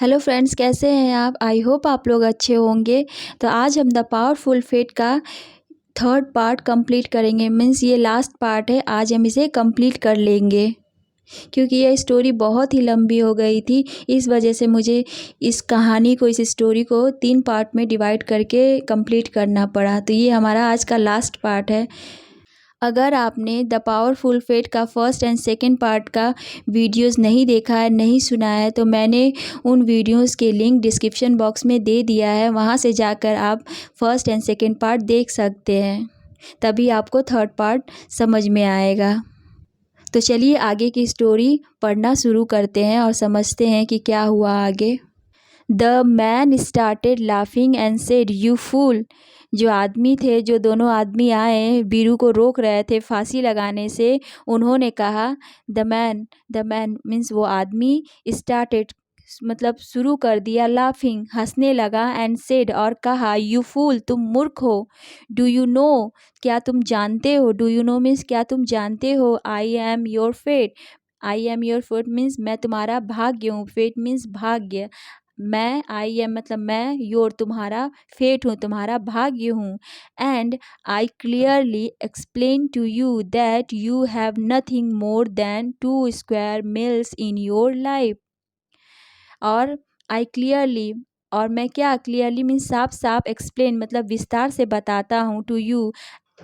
Hello friends, कैसे हैं आप? आई होप आप लोग अच्छे होंगे। तो आज हम द पावरफुल फेट का थर्ड पार्ट कंप्लीट करेंगे। मीन्स ये लास्ट पार्ट है, आज हम इसे कंप्लीट कर लेंगे क्योंकि ये स्टोरी बहुत ही लंबी हो गई थी। इस वजह से मुझे इस कहानी को, इस स्टोरी को 3 पार्ट में डिवाइड करके कंप्लीट करना पड़ा। तो ये हमारा आज का लास्ट पार्ट है। अगर आपने द पावरफुल फेट का फर्स्ट एंड सेकंड पार्ट का वीडियोस नहीं देखा है, नहीं सुना है, तो मैंने उन वीडियोस के लिंक डिस्क्रिप्शन बॉक्स में दे दिया है। वहां से जाकर आप फर्स्ट एंड सेकंड पार्ट देख सकते हैं, तभी आपको थर्ड पार्ट समझ में आएगा। तो चलिए आगे की स्टोरी पढ़ना शुरू करते हैं और समझते हैं कि क्या हुआ आगे। The man started laughing and said, you fool. जो आदमी थे, जो दोनों आदमी आए बीरू को रोक रहे थे फांसी लगाने से, उन्होंने कहा द मैन मीन्स वो आदमी, स्टार्टेड मतलब शुरू कर दिया, लाफिंग हंसने लगा, एंड सेड और कहा, यू फूल तुम मूर्ख हो, डू यू नो क्या तुम जानते हो, डू यू नो मीन्स क्या तुम जानते हो, I am your fate, I am your fate means मैं तुम्हारा भाग्य हूँ, फेट मीन्स भाग्य, मैं आई एम मतलब मैं, योर तुम्हारा, फेट हूँ तुम्हारा भाग्य हूँ, and I clearly explain to you that you have nothing more than 2 square miles in your life. और आई क्लियरली, और मैं क्या, क्लियरली मीन्स साफ साफ, एक्सप्लेन मतलब विस्तार से बताता हूँ, to you,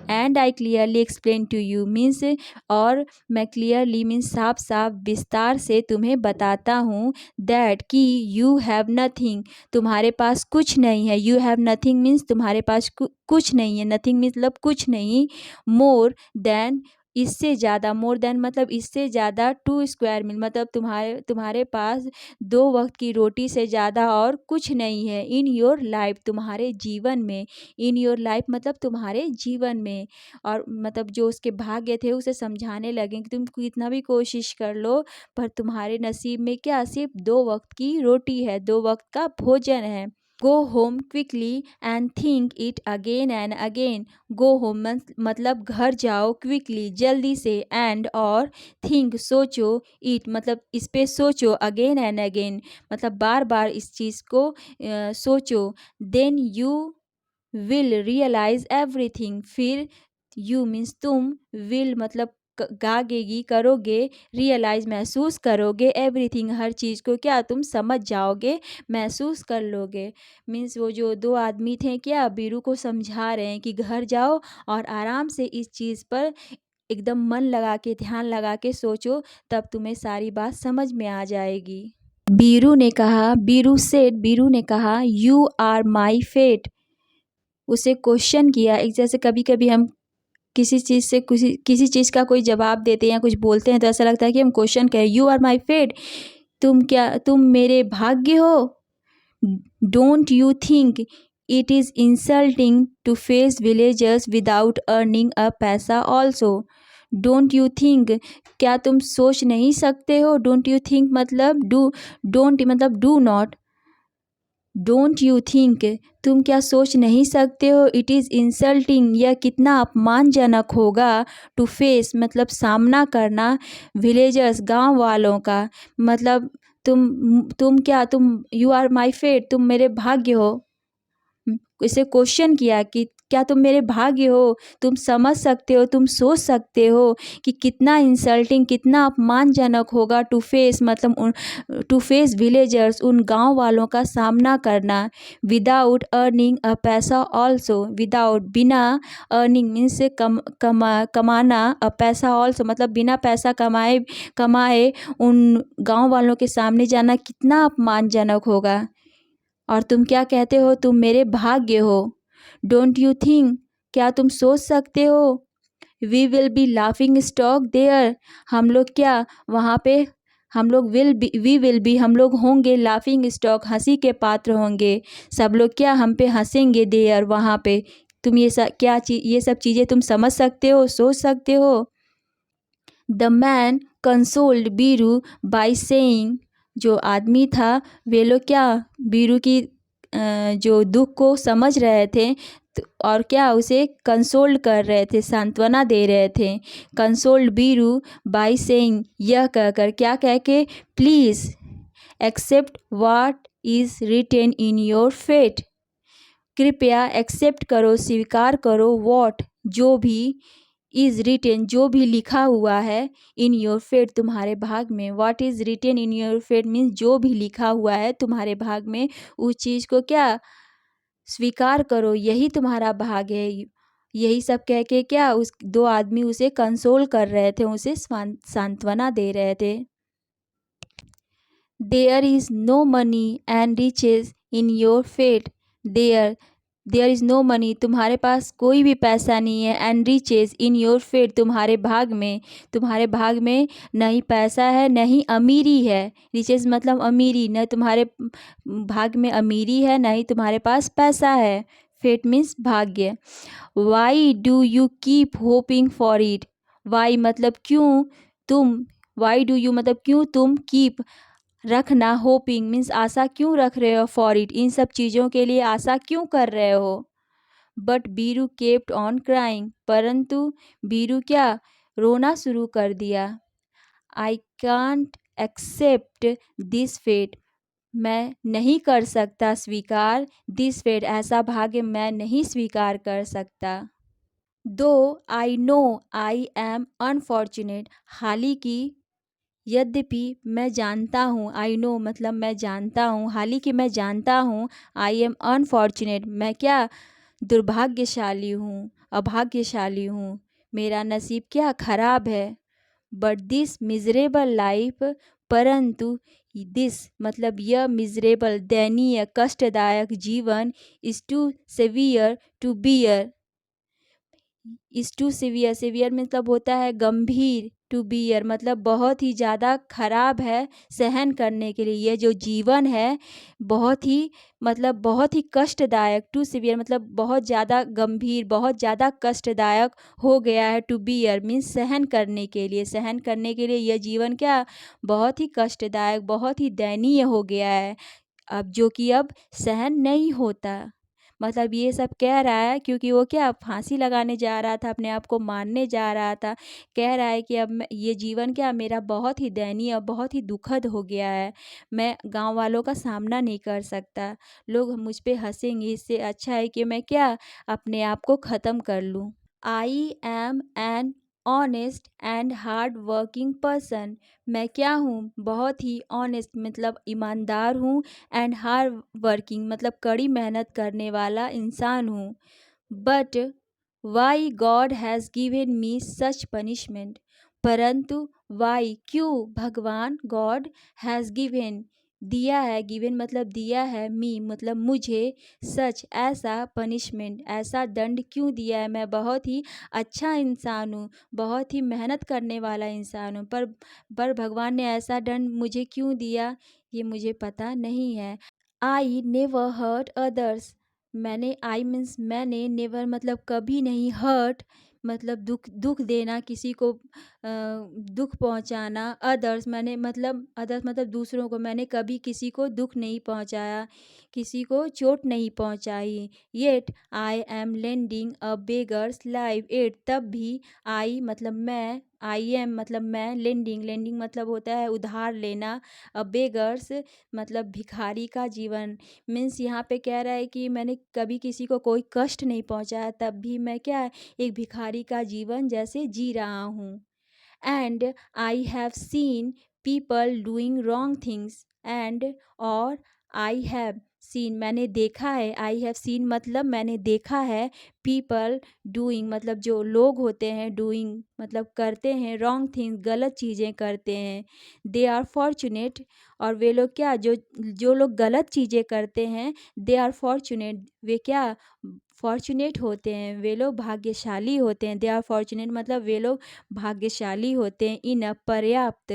and I clearly explain to you means, और मैं क्लियरली मीन्स साफ साफ विस्तार से तुम्हें बताता हूँ, दैट कि यू हैव नथिंग तुम्हारे पास कुछ नहीं है, यू हैव नथिंग मीन्स तुम्हारे पास कुछ नहीं है, नथिंग मतलब कुछ नहीं, मोर देन इससे ज़्यादा, मोर देन मतलब इससे ज़्यादा, 2 स्क्वायर मील मतलब तुम्हारे पास 2 वक्त की रोटी से ज़्यादा और कुछ नहीं है, इन योर लाइफ तुम्हारे जीवन में, इन योर लाइफ मतलब तुम्हारे जीवन में। और मतलब जो उसके भाग्य थे उसे समझाने लगे कि तुम कितना भी कोशिश कर लो, पर तुम्हारे नसीब में क्या, सिर्फ 2 वक्त की रोटी है, 2 वक्त का भोजन है। Go home quickly and think it again and again. Go home मतलब घर जाओ, क्विकली जल्दी से, एंड और थिंक सोचो, इट मतलब इस पे सोचो, अगेन एंड अगेन मतलब बार बार इस चीज़ को सोचो, then you will realise everything, फिर यू मीन्स तुम, विल मतलब गागेगी करोगे, रियलाइज महसूस करोगे, एवरीथिंग हर चीज़ को, क्या तुम समझ जाओगे, महसूस कर लोगे। मीन्स वो जो 2 आदमी थे क्या बीरू को समझा रहे हैं कि घर जाओ और आराम से इस चीज़ पर एकदम मन लगा के, ध्यान लगा के सोचो, तब तुम्हें सारी बात समझ में आ जाएगी। बीरू ने कहा, बीरू ने कहा, यू आर माई फेट। उसे क्वेश्चन किया, एक जैसे कभी कभी हम किसी चीज़ से किसी चीज़ का कोई जवाब देते हैं या कुछ बोलते हैं तो ऐसा लगता है कि हम क्वेश्चन करें, यू आर माई फेट, तुम मेरे भाग्य हो। Don't you think it is insulting to face villagers without earning a पैसा ऑल्सो। डोंट यू थिंक क्या तुम सोच नहीं सकते हो, डोंट यू थिंक मतलब डोंट मतलब do not, don't you think तुम क्या सोच नहीं सकते हो, इट इज़ इंसल्टिंग यह कितना अपमानजनक होगा, टू फेस मतलब सामना करना, विलेजर्स गांव वालों का, मतलब तुम यू आर माई फेट तुम मेरे भाग्य हो। इसे क्वेश्चन किया कि क्या तुम मेरे भाग्य हो, तुम समझ सकते हो, तुम सोच सकते हो कि कितना इंसल्टिंग, कितना अपमानजनक होगा, टू फेस मतलब टू फेस विलेजर्स उन गांव वालों का सामना करना, विदाउट अर्निंग अ पैसा ऑल्सो, विदाउट बिना, अर्निंग मीन्स से कमाना, अ पैसा ऑल्सो मतलब बिना पैसा कमाए उन गांव वालों के सामने जाना कितना अपमानजनक होगा। और तुम क्या कहते हो, तुम मेरे भाग्य हो। डोंट यू थिंक क्या तुम सोच सकते हो, we will be laughing stock there हम लोग क्या वहाँ पे, हम लोग वी विल बी हम लोग होंगे, लाफिंग स्टॉक हंसी के पात्र होंगे, सब लोग क्या हम पे हंसेंगे, देयर वहाँ पे। तुम ये ये सब चीज़ें तुम समझ सकते हो, सोच सकते हो। The man consoled Biru by saying, जो आदमी था वे लोग क्या बीरू की जो दुख को समझ रहे थे, और क्या उसे कंसोल्ड कर रहे थे, सांत्वना दे रहे थे। कंसोल्ड बीरू बाय सेइंग यह कहकर, क्या कह के, please accept what is written in your fate. कृपया एक्सेप्ट करो, स्वीकार करो, वॉट जो भी, इज रिटेन जो भी लिखा हुआ है, इन योर फेट तुम्हारे भाग में। What is written in your fate means जो भी लिखा हुआ है तुम्हारे भाग में, उस चीज को क्या स्वीकार करो, यही तुम्हारा भाग है। यही सब कह के क्या उस दो आदमी उसे कंसोल कर रहे थे, उसे सांत्वना दे रहे थे। There is no money and riches in your fate. There is no money तुम्हारे पास कोई भी पैसा नहीं है, and riches in your fate तुम्हारे भाग में, तुम्हारे भाग में न ही पैसा है न ही अमीरी है। रिचेज मतलब अमीरी, न तुम्हारे भाग में अमीरी है न ही तुम्हारे पास पैसा है। फेट मीन्स भाग्य। Why do you keep hoping for it. Why मतलब क्यों तुम, वाई डू यू मतलब क्यों तुम, कीप रखना, होपिंग मीन्स आशा क्यों रख रहे हो, फॉर इट इन सब चीज़ों के लिए आशा क्यों कर रहे हो। But Biru kept on crying परंतु बीरू क्या रोना शुरू कर दिया। I can't accept this fate मैं नहीं कर सकता स्वीकार, दिस फेट ऐसा भाग्य मैं नहीं स्वीकार कर सकता। दो I know I am unfortunate हालांकि, यद्यपि मैं जानता हूँ, आई नो मतलब मैं जानता हूँ, हालांकि मैं जानता हूँ, आई एम अनफॉर्चुनेट मैं क्या दुर्भाग्यशाली हूँ, अभाग्यशाली हूँ, मेरा नसीब क्या खराब है। बट दिस मिजरेबल लाइफ परंतु दिस मतलब यह मिजरेबल दयनीय कष्टदायक जीवन is too severe to bear. Is too severe, severe मतलब होता है गंभीर, टू बियर मतलब बहुत ही ज़्यादा खराब है सहन करने के लिए। ये जो जीवन है बहुत ही मतलब बहुत ही कष्टदायक, टू सिवियर मतलब बहुत ज़्यादा गंभीर, बहुत ज़्यादा कष्टदायक हो गया है। टू बियर मीन्स सहन करने के लिए, सहन करने के लिए यह जीवन क्या बहुत ही कष्टदायक, बहुत ही दयनीय हो गया है, अब जो कि अब सहन नहीं होता। मतलब ये सब कह रहा है क्योंकि वो क्या फांसी लगाने जा रहा था, अपने आप को मारने जा रहा था। कह रहा है कि अब मैं ये जीवन क्या मेरा बहुत ही दयनीय, बहुत ही दुखद हो गया है, मैं गांव वालों का सामना नहीं कर सकता, लोग मुझ पे हंसेंगे, इससे अच्छा है कि मैं क्या अपने आप को ख़त्म कर लूँ। I am an honest and hard working person मैं क्या हूँ बहुत ही ऑनेस्ट मतलब ईमानदार हूँ, एंड हार्ड वर्किंग मतलब कड़ी मेहनत करने वाला इंसान हूँ। But why God has given me such punishment परंतु वाई क्यों भगवान गॉड हैज़ गिवन दिया है, गिवन मतलब दिया है, मी मतलब मुझे, सच ऐसा पनिशमेंट ऐसा दंड क्यों दिया है। मैं बहुत ही अच्छा इंसान हूँ, बहुत ही मेहनत करने वाला इंसान हूँ, पर भगवान ने ऐसा दंड मुझे क्यों दिया ये मुझे पता नहीं है। आई नेवर हर्ट अदर्स मैंने, आई मीन्स मैंने, नेवर मतलब कभी नहीं, हर्ट मतलब दुख, दुख देना किसी को, दुख पहुंचाना, अदर्स मैंने मतलब अदर्स मतलब दूसरों को, मैंने कभी किसी को दुख नहीं पहुंचाया, किसी को चोट नहीं पहुंचाई। Yet I am lending a beggars life at तब भी आई मतलब मैं, आई एम मतलब मैं, लेंडिंग लेंडिंग मतलब होता है उधार लेना, अ बेगर्स मतलब भिखारी का जीवन। मीन्स यहाँ पे कह रहा है कि मैंने कभी किसी को कोई कष्ट नहीं पहुँचाया, तब भी मैं क्या एक भिखारी का जीवन जैसे जी रहा हूँ। And I have seen people doing wrong things and, और आई हैव सीन मैंने देखा है, आई हैव सीन मतलब मैंने देखा है, पीपल डूइंग मतलब जो लोग होते हैं, डूइंग मतलब करते हैं, रॉन्ग थिंग्स गलत चीज़ें करते हैं, दे आर फॉर्चुनेट और वे लोग क्या जो जो लोग गलत चीज़ें करते हैं, दे आर फॉर्चुनेट वे क्या फॉर्चुनेट होते हैं, वे लोग भाग्यशाली होते हैं। दे आर फॉर्चुनेट मतलब वे लोग भाग्यशाली होते हैं, इन पर्याप्त,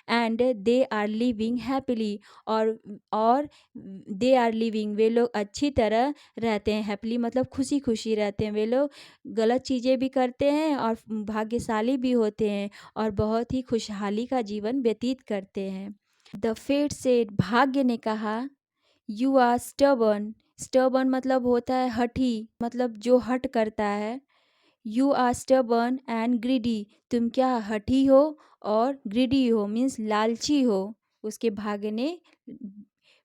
and they are living happily और दे आर लिविंग वे लोग अच्छी तरह रहते हैं, हैप्पीली मतलब खुशी खुशी रहते हैं, वे लोग गलत चीज़ें भी करते हैं और भाग्यशाली भी होते हैं और बहुत ही खुशहाली का जीवन व्यतीत करते हैं। द फेट सेड भाग्य ने कहा, यू आर स्टबर्न, स्टबर्न मतलब होता है हठी मतलब जो हट करता है, you are stubborn and greedy तुम क्या हठी हो और ग्रीडी हो मीन्स लालची हो। उसके भाग्य ने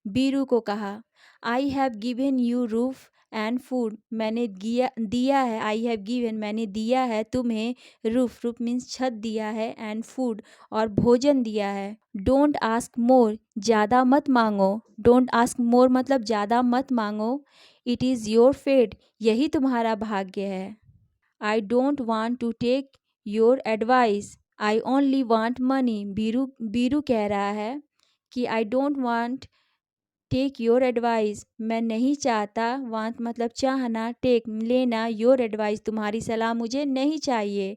बीरू को कहा, I have given you roof and food, मैंने दिया है, आई हैव गिवन मैंने दिया है तुम्हें, रूफ मीन्स छत दिया है, एंड फूड और भोजन दिया है। डोंट आस्क मोर, ज़्यादा मत मांगो, डोंट आस्क मोर मतलब ज़्यादा मत मांगो, इट इज़ योर फेट, यही तुम्हारा भाग्य है। I don't want to take your advice, I only want money, Biru कह रहा है कि I don't want take your advice, मैं नहीं चाहता, वांट मतलब चाहना, टेक लेना, योर एडवाइस तुम्हारी सलाह मुझे नहीं चाहिए।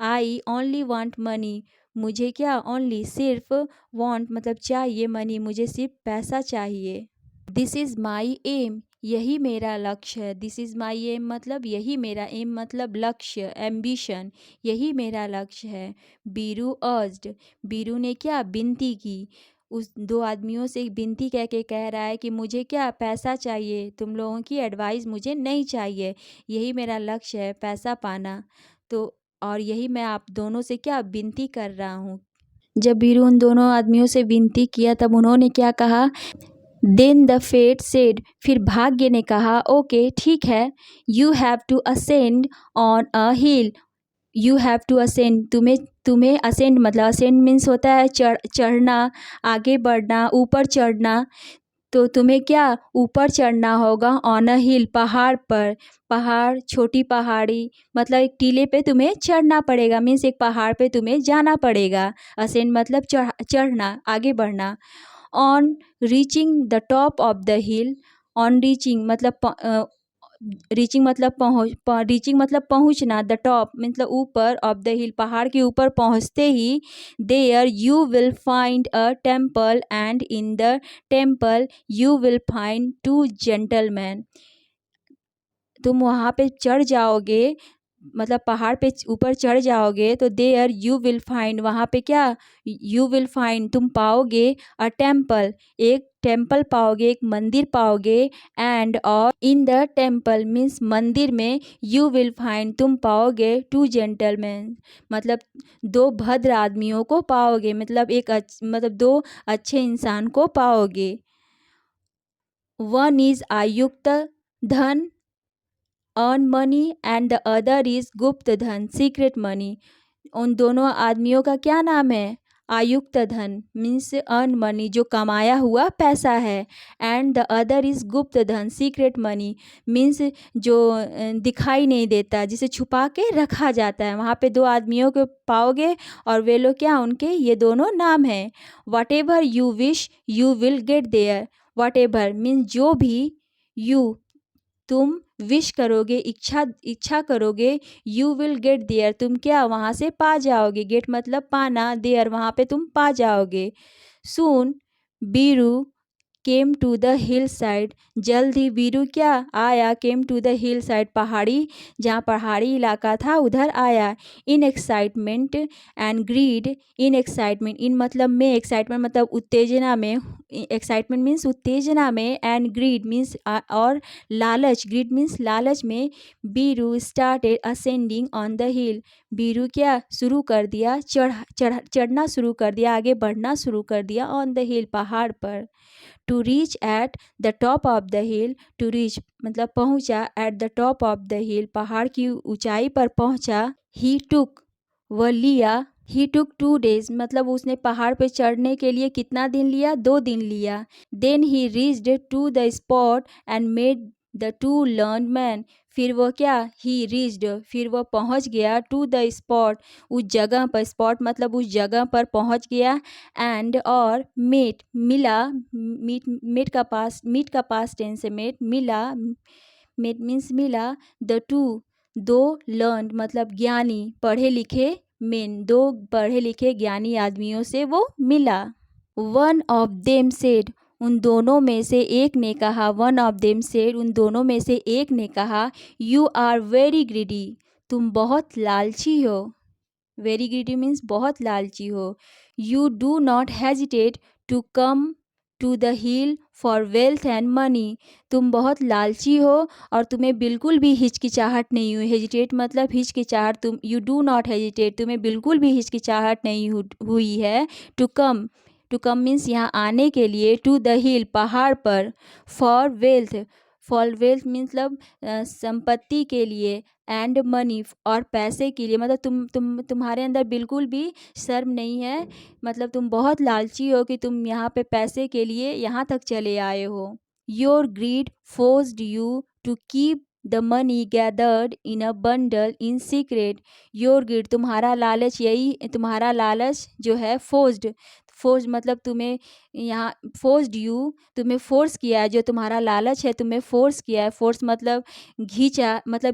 आई ओनली वांट मनी, मुझे क्या, ओनली सिर्फ, वांट मतलब चाहिए, मनी मुझे सिर्फ पैसा चाहिए। दिस इज़ माई एम, यही मेरा लक्ष्य है। दिस इज़ माई एम मतलब यही मेरा, एम मतलब लक्ष्य, एम्बिशन, यही मेरा लक्ष्य है। बीरू अर्ज्ड, बीरू ने क्या, विनती की, उस दो आदमियों से विनती कह के कह रहा है कि मुझे क्या, पैसा चाहिए, तुम लोगों की एडवाइस मुझे नहीं चाहिए, यही मेरा लक्ष्य है, पैसा पाना। तो और यही मैं आप दोनों से क्या, विनती कर रहा हूँ। जब बीरू उन दोनों आदमियों से विनती किया तब उन्होंने क्या कहा, देन द फेट सेड, फिर भाग्य ने कहा, ओके ठीक है, you have to ascend on a hill, you have to ascend, तुम्हें तुम्हें असेंड मतलब असेंड मीन्स होता है चढ़ना, आगे बढ़ना, ऊपर चढ़ना, तो तुम्हें क्या, ऊपर चढ़ना होगा, ऑन अ हिल पहाड़ पर, पहाड़ छोटी पहाड़ी मतलब एक टीले पे तुम्हें चढ़ना पड़ेगा, मीन्स एक पहाड़ पे तुम्हें जाना पड़ेगा, असेंड मतलब चढ़ना, आगे बढ़ना। On reaching the top of the hill, on reaching मतलब रीचिंग मतलब पहुंचना, द टॉप मतलब ऊपर, ऑफ द हिल पहाड़ के ऊपर पहुंचते ही, there you will find a temple and in the temple you will find two gentleman, तुम वहाँ पे चढ़ जाओगे, मतलब पहाड़ पे ऊपर चढ़ जाओगे तो देयर यू विल फाइंड, वहाँ पे क्या, यू विल फाइंड तुम पाओगे, अ टेम्पल एक टेम्पल पाओगे, एक मंदिर पाओगे, एंड और इन द टेम्पल मीन्स मंदिर में, यू विल फाइंड तुम पाओगे, टू जेंटलमैन मतलब दो भद्र आदमियों को पाओगे, मतलब मतलब दो अच्छे इंसान को पाओगे। वन इज आयुक्त धन, earn money, and the other is गुप्त धन, सीक्रेट मनी, उन दोनों आदमियों का क्या नाम है, आयुक्त धन मीन्स अर्न मनी जो कमाया हुआ पैसा है, एंड द अदर इज गुप्त धन, सीक्रेट मनी मीन्स जो दिखाई नहीं देता, जिसे छुपा के रखा जाता है, वहाँ पे दो आदमियों को पाओगे और वे लोग क्या, उनके ये दोनों नाम हैं। Whatever you wish you will get there, whatever means जो भी, यू तुम विश करोगे, इच्छा करोगे, यू विल गेट देयर तुम क्या, वहाँ से पा जाओगे, गेट मतलब पाना, देयर वहाँ पे तुम पा जाओगे। Soon Biru came to the hill side, जल्द ही बीरू क्या, आया, came to the hill side पहाड़ी, जहाँ पहाड़ी इलाका था उधर आया। In excitement and greed, in excitement in मतलब में, एक्साइटमेंट मतलब उत्तेजना में, एक्साइटमेंट मीन्स उत्तेजना में, एंड ग्रीड मीन्स और लालच, ग्रीड मीन्स लालच में, Biru started ascending on the हिल, बीरू क्या शुरू कर दिया, चढ़ना शुरू कर दिया, आगे बढ़ना शुरू कर दिया, ऑन द हिल पहाड़ पर। To reach at the top of the hill, to reach मतलब पहुंचा, at the top of the hill पहाड़ की ऊंचाई पर पहुंचा। ही टुक वह लिया, ही टुक 2 days मतलब उसने पहाड़ पे चढ़ने के लिए कितना दिन लिया, 2 दिन लिया। Then he reached to the spot and made the two learn man, फिर वह क्या, ही रीच्ड फिर वह पहुंच गया, टू द स्पॉट उस जगह पर, स्पॉट मतलब उस जगह पर पहुंच गया, एंड और मेट मिला, मीट का पास टेंस है, मेट मिला, मेट मीन्स मिला, द टू दो, लर्न मतलब ज्ञानी, पढ़े लिखे, मेन दो पढ़े लिखे ज्ञानी आदमियों से वो मिला। वन ऑफ देम सेड, उन दोनों में से एक ने कहा, वन ऑफ देम सेड उन दोनों में से एक ने कहा, यू आर वेरी ग्रीडी, तुम बहुत लालची हो, वेरी ग्रीडी मीन्स बहुत लालची हो। You do not hesitate to come to the hill for wealth and money, तुम बहुत लालची हो और तुम्हें बिल्कुल भी हिचकिचाहट नहीं हुई, हेजिटेट मतलब हिचकिचाहट, तुम यू डू नॉट हेजिटेट तुम्हें बिल्कुल भी हिचकिचाहट नहीं हुई है, to come to come means यहाँ आने के लिए, टू द हिल पहाड़ पर, फॉर वेल्थ मतलब संपत्ति के लिए, एंड मनी और पैसे के लिए, मतलब तुम्हारे अंदर बिल्कुल भी शर्म नहीं है, मतलब तुम बहुत लालची हो कि तुम यहाँ पे पैसे के लिए यहाँ तक चले आए हो। Your greed forced you to keep the money gathered in a bundle in secret. Your greed तुम्हारा लालच, यही तुम्हारा लालच जो है, फोर्स्ड मतलब तुम्हें यहाँ, फोर्स्ड यू तुम्हें फोर्स किया है, जो तुम्हारा लालच है तुम्हें फोर्स किया है। फोर्स मतलब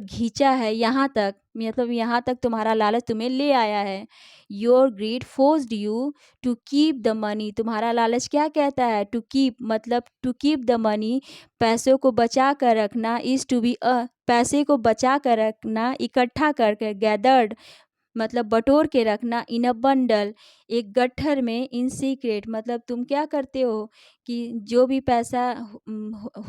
खींचा है यहाँ तक, मतलब यहाँ तक तुम्हारा लालच तुम्हें ले आया है। Your greed forced you to keep the money, तुम्हारा लालच क्या कहता है, टू कीप मतलब टू कीप द मनी, पैसों को बचा कर रखना, इज टू बी पैसे को बचा कर रखना, इकट्ठा करके, गैदर्ड मतलब बटोर के रखना, इन अ बंडल एक गट्ठर में, इन सीक्रेट मतलब तुम क्या करते हो कि जो भी पैसा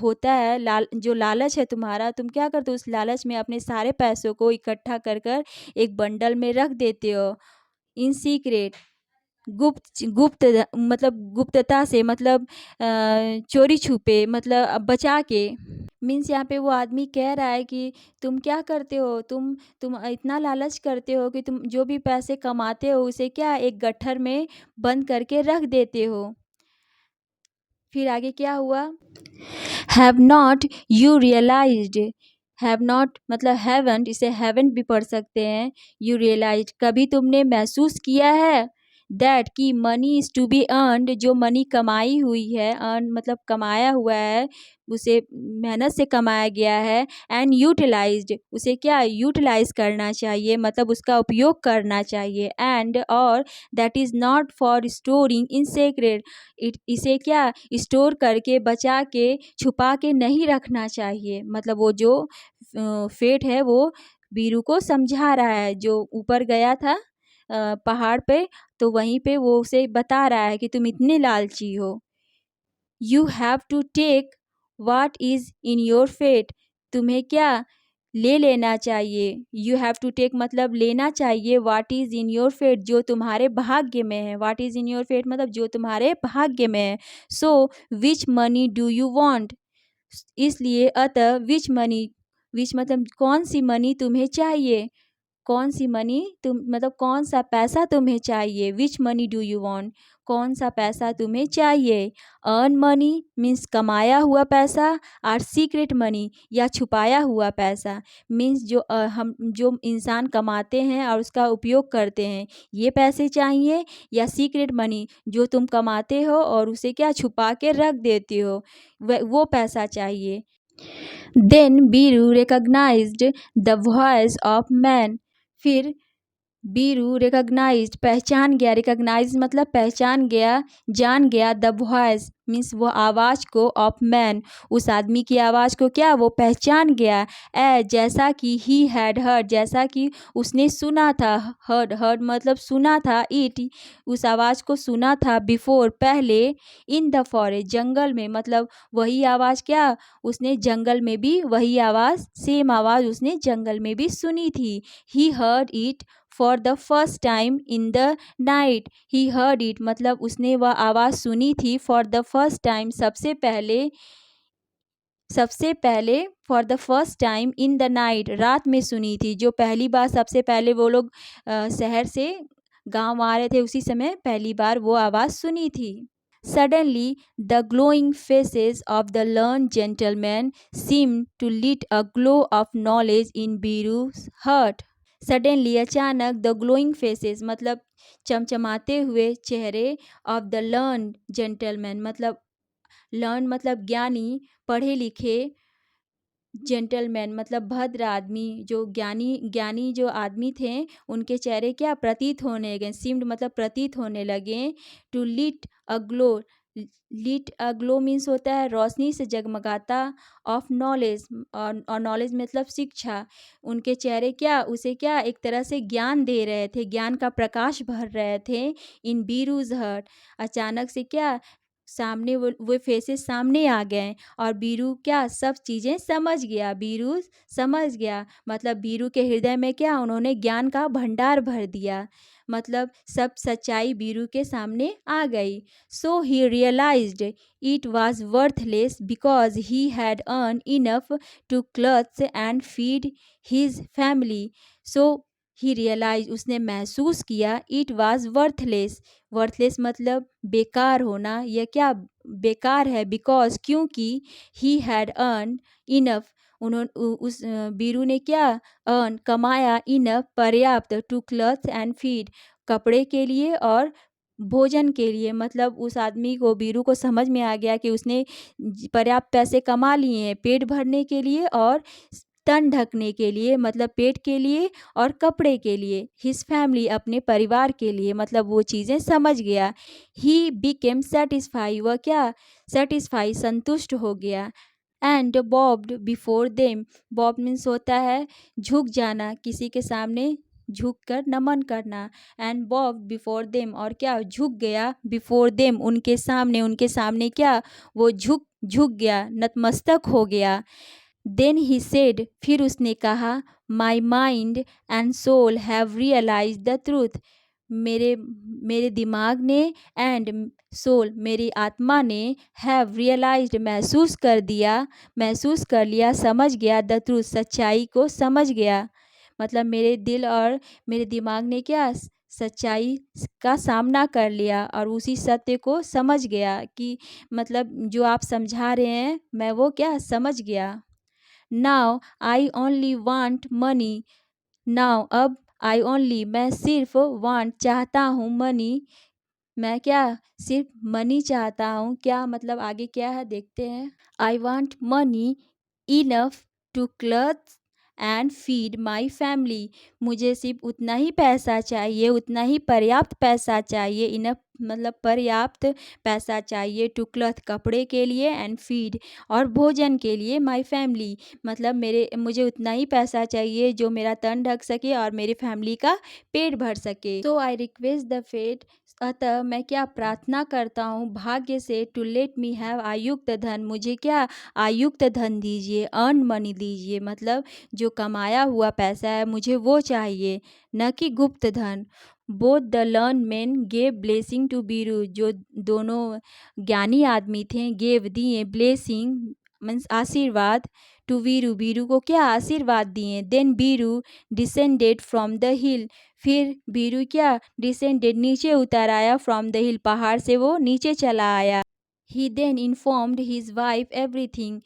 होता है, जो लालच है तुम्हारा, तुम क्या करते हो, उस लालच में अपने सारे पैसों को इकट्ठा कर कर एक बंडल में रख देते हो। इन सीक्रेट गुप्त मतलब गुप्तता से, मतलब चोरी छुपे, मतलब बचा के। मीन्स यहाँ पे वो आदमी कह रहा है कि तुम क्या करते हो, तुम इतना लालच करते हो कि तुम जो भी पैसे कमाते हो उसे क्या एक गट्ठर में बंद करके रख देते हो। फिर आगे क्या हुआ, have not you realised, have not मतलब हैवंट, इसे हैवंट भी पढ़ सकते हैं, यू रियलाइज कभी तुमने महसूस किया है, दैट कि money is to be earned, जो मनी कमाई हुई है, अर्न मतलब कमाया हुआ है, उसे मेहनत से कमाया गया है, एंड यूटिलाइज्ड उसे क्या यूटिलाइज करना चाहिए, मतलब उसका उपयोग करना चाहिए, एंड और that is not for storing in secret, इसे क्या स्टोर करके बचा के छुपा के नहीं रखना चाहिए। मतलब वो जो फेट है वो बीरू को समझा रहा है, जो ऊपर गया था पहाड़ पे, तो वहीं पे वो उसे बता रहा है कि तुम इतने लालची हो। You have to take what is in your fate, तुम्हें क्या ले लेना चाहिए, यू हैव टू टेक मतलब लेना चाहिए, what is in your fate जो तुम्हारे भाग्य में है, what is in your fate मतलब जो तुम्हारे भाग्य में है। So which money do you want, इसलिए अतः विच मतलब कौन सी मनी तुम्हें चाहिए, कौन सी मनी तुम मतलब कौन सा पैसा तुम्हें चाहिए, विच मनी डू यू वांट कौन सा पैसा तुम्हें चाहिए। अर्न मनी मीन्स कमाया हुआ पैसा, और सीक्रेट मनी या छुपाया हुआ पैसा मीन्स जो हम जो इंसान कमाते हैं और उसका उपयोग करते हैं, ये पैसे चाहिए, या सीक्रेट मनी जो तुम कमाते हो और उसे क्या छुपा के रख देते हो, वो पैसा चाहिए। Then Biru recognized the voice of man, फिर बीरू रिकग्नाइज्ड पहचान गया, रिकग्नाइज मतलब पहचान गया, जान गया, द वॉइस मीन्स वो आवाज़ को, ऑफ मैन उस आदमी की आवाज़ को क्या वो पहचान गया, जैसा कि ही हैड हर्ड जैसा कि उसने सुना था, हर्ड मतलब सुना था, इट उस आवाज़ को सुना था, बिफोर पहले, इन द फॉरेस्ट जंगल में, मतलब वही आवाज़ क्या उसने जंगल में भी वही आवाज़ सेम आवाज़ उसने जंगल में भी सुनी थी। He heard it for the first time in the night, he heard it मतलब उसने वह आवाज़ सुनी थी, फॉर द फर्स्ट टाइम सबसे पहले for the first time in the night रात में सुनी थी, जो पहली बार सबसे पहले वो लोग शहर से गांव आ रहे थे उसी समय पहली बार वो आवाज़ सुनी थी। Suddenly, the glowing faces of the learned gentlemen seemed to lit a glow of knowledge in Biru's heart. Suddenly, अचानक, द ग्लोइंग फेसेस मतलब चमचमाते हुए चेहरे, ऑफ द लर्न जेंटलमैन मतलब लर्न मतलब ज्ञानी, पढ़े लिखे, जेंटलमैन मतलब भद्र आदमी, जो ज्ञानी ज्ञानी जो आदमी थे उनके चेहरे क्या प्रतीत होने लगे, सिम्ड मतलब प्रतीत होने लगे, to lit a glow, lit a glow means होता है रोशनी से जगमगाता, ऑफ नॉलेज और नॉलेज मतलब शिक्षा, उनके चेहरे क्या उसे क्या एक तरह से ज्ञान दे रहे थे, ज्ञान का प्रकाश भर रहे थे, इन बीरूज हर्ट अचानक से क्या सामने वो फेसेस सामने आ गए और बीरू क्या सब चीज़ें समझ गया। बीरू समझ गया मतलब बीरू के हृदय में क्या उन्होंने ज्ञान का भंडार भर दिया। मतलब सब सच्चाई बीरू के सामने आ गई। So he realized it was worthless because he had earn enough to clothes and feed his family. So he realize उसने महसूस किया इट वाज वर्थलेस। वर्थलेस मतलब बेकार होना, यह क्या बेकार है। बिकॉज क्योंकि ही हैड अर्न इनफ उन्होंने उस बीरू ने क्या अर्न कमाया इनफ पर्याप्त टू क्लॉथ एंड फीड कपड़े के लिए और भोजन के लिए। मतलब उस आदमी को बीरू को समझ में आ गया कि उसने पर्याप्त पैसे कमा लिए हैं पेट भरने के लिए और तन ढकने के लिए, मतलब पेट के लिए और कपड़े के लिए, हिज फैमिली अपने परिवार के लिए। मतलब वो चीज़ें समझ गया। ही बिकेम सेटिस्फाई वह क्या सेटिस्फाई संतुष्ट हो गया। And barbed before them Bob means होता है झुक जाना, किसी के सामने झुक कर नमन करना। एंड बॉब बिफोर देम और क्या झुक गया बिफोर देम उनके सामने क्या वो झुक गया नतमस्तक हो गया। देन ही सेड फिर उसने कहा my mind and soul have realize the truth. मेरे मेरे दिमाग ने एंड सोल मेरी आत्मा ने हैव रियलाइज्ड महसूस कर लिया समझ गया द ट्रूथ सच्चाई को समझ गया। मतलब मेरे दिल और मेरे दिमाग ने क्या सच्चाई का सामना कर लिया और उसी सत्य को समझ गया कि मतलब जो आप समझा रहे हैं मैं वो क्या समझ गया। Now I only want money now अब आई ओनली मैं सिर्फ वांट चाहता हूँ मनी मैं क्या सिर्फ मनी चाहता हूँ। क्या मतलब आगे क्या है देखते हैं। I want money enough to cloth and feed my family. मुझे सिर्फ उतना ही पैसा चाहिए, उतना ही पर्याप्त पैसा चाहिए। इनफ मतलब पर्याप्त पैसा चाहिए टू क्लॉथ कपड़े के लिए एंड फीड और भोजन के लिए माई फैमिली। मतलब मुझे उतना ही पैसा चाहिए जो मेरा तन ढक सके और मेरे फैमिली का पेट भर सके। सो आई रिक्वेस्ट द फेट अतः मैं क्या प्रार्थना करता हूँ भाग्य से टू लेट मी हैव आयुक्त धन मुझे क्या आयुक्त धन दीजिए अर्न मनी दीजिए। मतलब जो कमाया हुआ पैसा है मुझे वो चाहिए न कि गुप्त धन। Both the learn man gave blessing to Biru जो दोनों ज्ञानी आदमी थे गेव दिए ब्लेसिंग मीन्स आशीर्वाद टू वीरू बीरू को क्या आशीर्वाद दिए। Then Biru descended from the hill फिर बीरू क्या डिसेंडेड नीचे उतर आया फ्रॉम द हिल पहाड़ से वो नीचे चला आया। He then informed his wife everything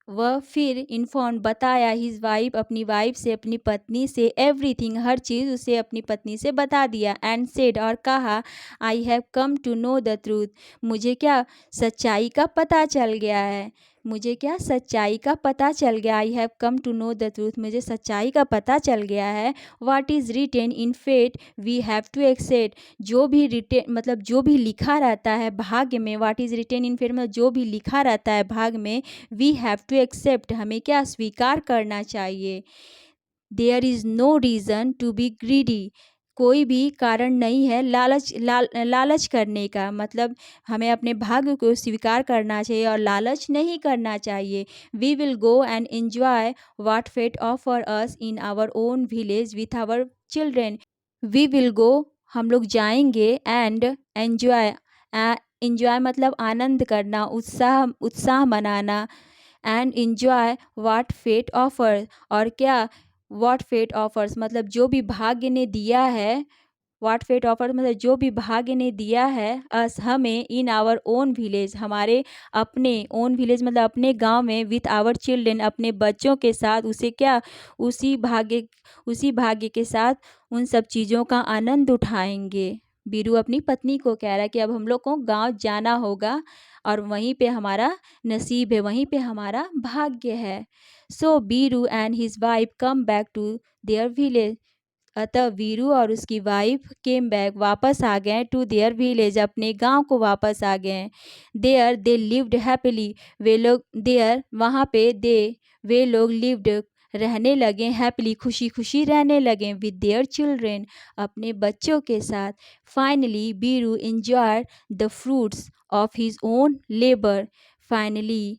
वह फिर इन्फॉर्म बताया हिज वाइफ अपनी वाइफ से अपनी पत्नी से एवरीथिंग हर चीज़ उसे अपनी पत्नी से बता दिया। एंड सेड और कहा I have come to know the truth मुझे क्या सच्चाई का पता चल गया है। मुझे क्या सच्चाई का पता चल गया। I have come to know the truth मुझे सच्चाई का पता चल गया है। What is written in fate we have to accept जो भी रिटेन मतलब जो भी लिखा रहता है भाग्य में। What is written in fate मतलब जो भी लिखा रहता है भाग्य में वी हैव टू एक्सेप्ट हमें क्या स्वीकार करना चाहिए। There is no reason to be greedy कोई भी कारण नहीं है लालच करने का। मतलब हमें अपने भाग्य को स्वीकार करना चाहिए और लालच नहीं करना चाहिए। We will go and enjoy what fate offer us in our own village with our children. We will go हम लोग जाएंगे एंड एंजॉय एंजॉय मतलब आनंद करना उत्साह मनाना। And enjoy what fate offer और क्या व्हाट फेट ऑफर्स मतलब जो भी भाग्य ने दिया है। व्हाट फेट ऑफर मतलब जो भी भाग्य ने दिया है अस हमें इन आवर ओन विलेज हमारे अपने ओन विलेज मतलब अपने गांव में विथ आवर चिल्ड्रन अपने बच्चों के साथ उसे क्या उसी भाग्य के साथ उन सब चीज़ों का आनंद उठाएंगे। बीरू अपनी पत्नी को कह रहा है कि अब हम लोग को गांव जाना होगा और वहीं पे हमारा नसीब है वहीं पे हमारा भाग्य है। So Biru and his wife come back to their village अतः वीरू और उसकी वाइफ केम बैक वापस आ गए टू देयर विलेज अपने गांव को वापस आ गए। दे लिव्ड हैप्पीली वे लोग देयर वहाँ पे वे लोग लिव्ड रहने लगे हैप्पीली, खुशी खुशी रहने लगे विद देयर चिल्ड्रेन, अपने बच्चों के साथ। Finally Biru enjoy the fruits of his own labour. Finally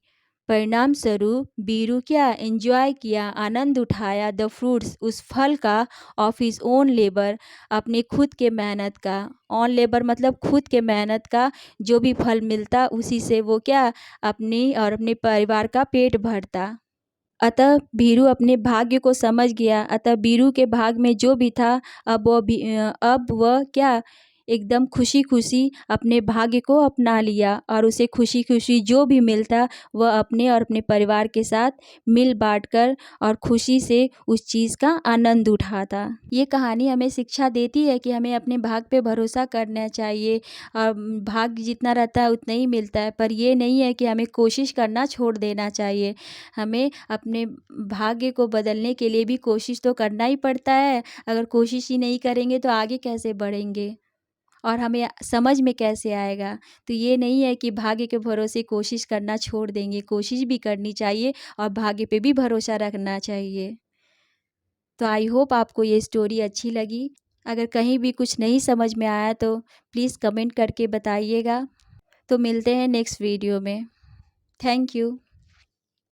परिणाम स्वरूप बीरू क्या एंजॉय किया, आनंद उठाया, द फ्रूट्स उस फल का, ऑफ हिज ओन लेबर अपने खुद के मेहनत का। ऑन लेबर मतलब खुद के मेहनत का जो भी फल मिलता उसी से वो क्या अपनी और अपने परिवार का पेट भरता। अतः बीरू अपने भाग्य को समझ गया। अतः बीरू के भाग में जो भी था अब वह क्या एकदम खुशी खुशी अपने भाग्य को अपना लिया और उसे खुशी खुशी जो भी मिलता वह अपने और अपने परिवार के साथ मिल बांट कर और खुशी से उस चीज़ का आनंद उठाता। ये कहानी हमें शिक्षा देती है कि हमें अपने भाग्य पे भरोसा करना चाहिए और भाग्य जितना रहता है उतना ही मिलता है, पर ये नहीं है कि हमें कोशिश करना छोड़ देना चाहिए। हमें अपने भाग्य को बदलने के लिए भी कोशिश तो करना ही पड़ता है। अगर कोशिश ही नहीं करेंगे तो आगे कैसे बढ़ेंगे और हमें समझ में कैसे आएगा। तो ये नहीं है कि भाग्य के भरोसे कोशिश करना छोड़ देंगे, कोशिश भी करनी चाहिए और भाग्य पे भी भरोसा रखना चाहिए। तो आई होप आपको ये स्टोरी अच्छी लगी। अगर कहीं भी कुछ नहीं समझ में आया तो प्लीज़ कमेंट करके बताइएगा। तो मिलते हैं नेक्स्ट वीडियो में। Thank you.